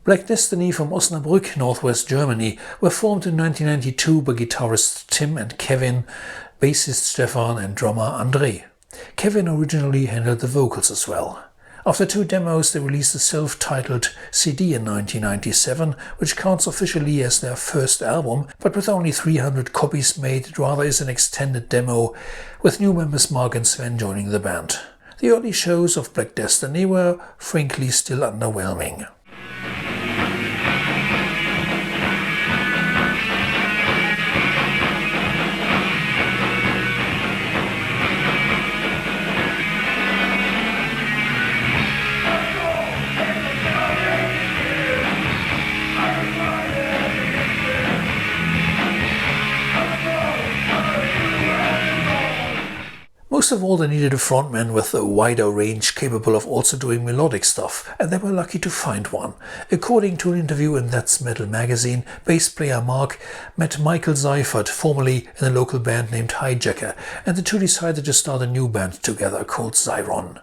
Black Destiny from Osnabrück, northwest Germany, were formed in 1992 by guitarists Tim and Kevin, bassist Stefan and drummer André. Kevin originally handled the vocals as well. After 2 demos, they released a self-titled CD in 1997, which counts officially as their first album, but with only 300 copies made, it rather is an extended demo, with new members Mark and Sven joining the band. The early shows of Black Destiny were frankly still underwhelming. Most of all, they needed a frontman with a wider range capable of also doing melodic stuff, and they were lucky to find one. According to an interview in That's Metal magazine, bass player Mark met Michael Seifert, formerly in a local band named Hijacker, and the two decided to start a new band together called Xiron.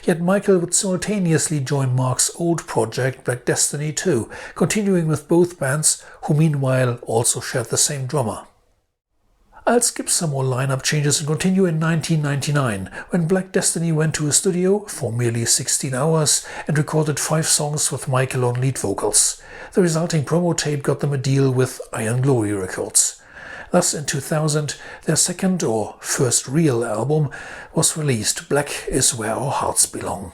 Yet Michael would simultaneously join Mark's old project Black Destiny too, continuing with both bands, who meanwhile also shared the same drummer. I'll skip some more lineup changes and continue in 1999, when Black Destiny went to a studio for merely 16 hours and recorded 5 songs with Michael on lead vocals. The resulting promo tape got them a deal with Iron Glory Records. Thus, in 2000, their second or first real album was released. Black is Where Our Hearts Belong.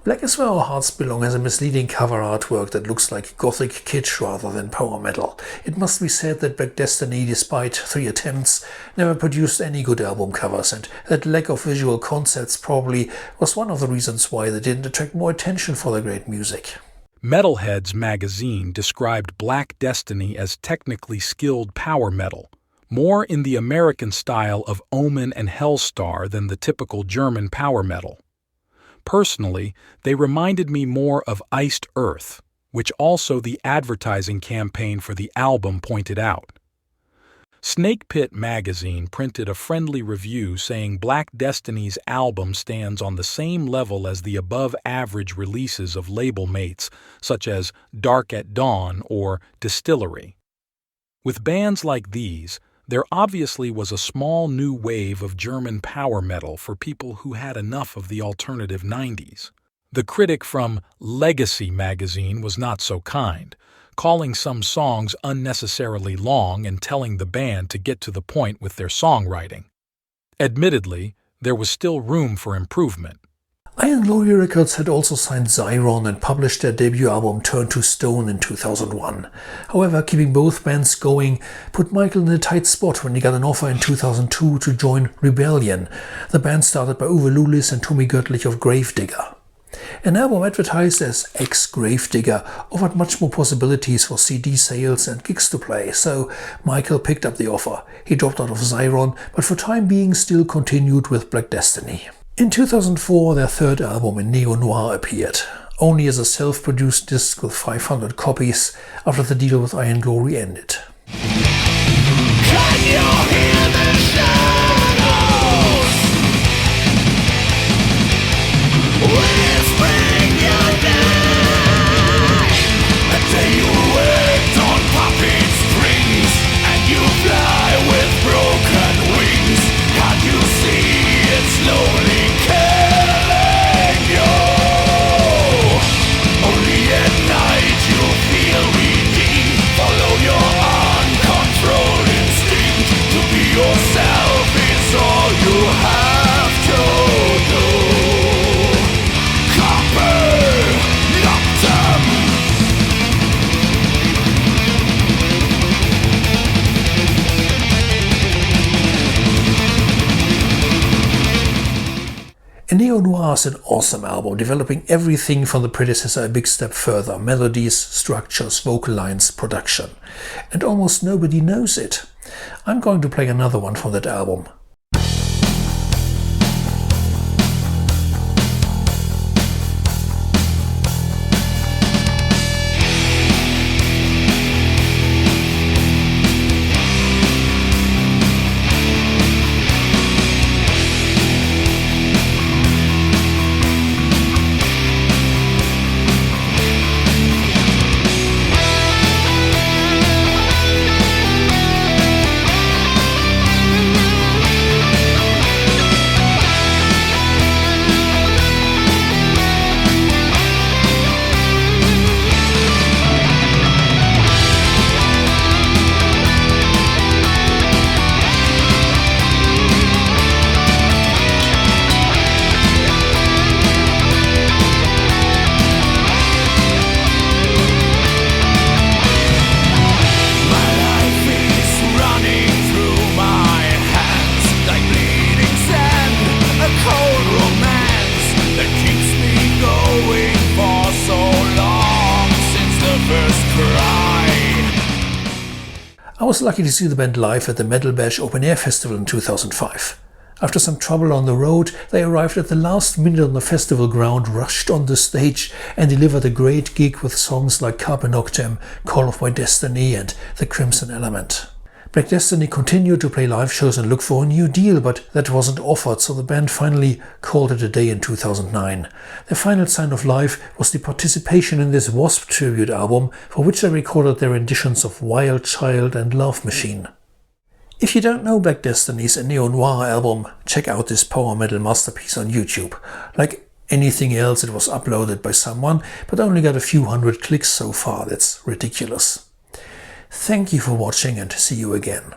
Black is Where Our Hearts Belong has a misleading cover artwork that looks like gothic kitsch rather than power metal. It must be said that Black Destiny, despite 3 attempts, never produced any good album covers, and that lack of visual concepts probably was one of the reasons why they didn't attract more attention for their great music. Metalhead's magazine described Black Destiny as technically skilled power metal, more in the American style of Omen and Hellstar than the typical German power metal. Personally, they reminded me more of Iced Earth, which also the advertising campaign for the album pointed out. Snake Pit magazine printed a friendly review saying Black Destiny's album stands on the same level as the above-average releases of label mates such as Dark at Dawn or Distillery. With bands like these, there obviously was a small new wave of German power metal for people who had enough of the alternative 90s. The critic from Legacy magazine was not so kind, calling some songs unnecessarily long and telling the band to get to the point with their songwriting. Admittedly, there was still room for improvement. Iron Glory Records had also signed Xiron and published their debut album Turn to Stone in 2001. However, keeping both bands going put Michael in a tight spot when he got an offer in 2002 to join Rebellion, the band started by Uwe Lulis and Tommy Göttlich of Gravedigger. An album advertised as ex-Gravedigger offered much more possibilities for CD sales and gigs to play, so Michael picked up the offer. He dropped out of Xiron, but for time being still continued with Black Destiny. In 2004, their third album in neo-noir appeared, only as a self-produced disc with 500 copies after the deal with Iron Glory ended. Can you hear the shadows whispering your name? A day you worked on Poppy Street. And Neo-Noir is an awesome album, developing everything from the predecessor a big step further: melodies, structures, vocal lines, production. And almost nobody knows it. I'm going to play another one from that album. I was lucky to see the band live at the Metal Bash Open Air Festival in 2005. After some trouble on the road, they arrived at the last minute on the festival ground, rushed on the stage and delivered a great gig with songs like Carpe Noctem, Call of My Destiny and The Crimson Element. Black Destiny continued to play live shows and look for a new deal, but that wasn't offered, so the band finally called it a day in 2009. Their final sign of life was the participation in this Wasp tribute album, for which they recorded their renditions of Wild Child and Love Machine. If you don't know Black Destiny's Neo-Noir album, check out this power metal masterpiece on YouTube. Like anything else, it was uploaded by someone, but only got a few hundred clicks so far. That's ridiculous. Thank you for watching and see you again.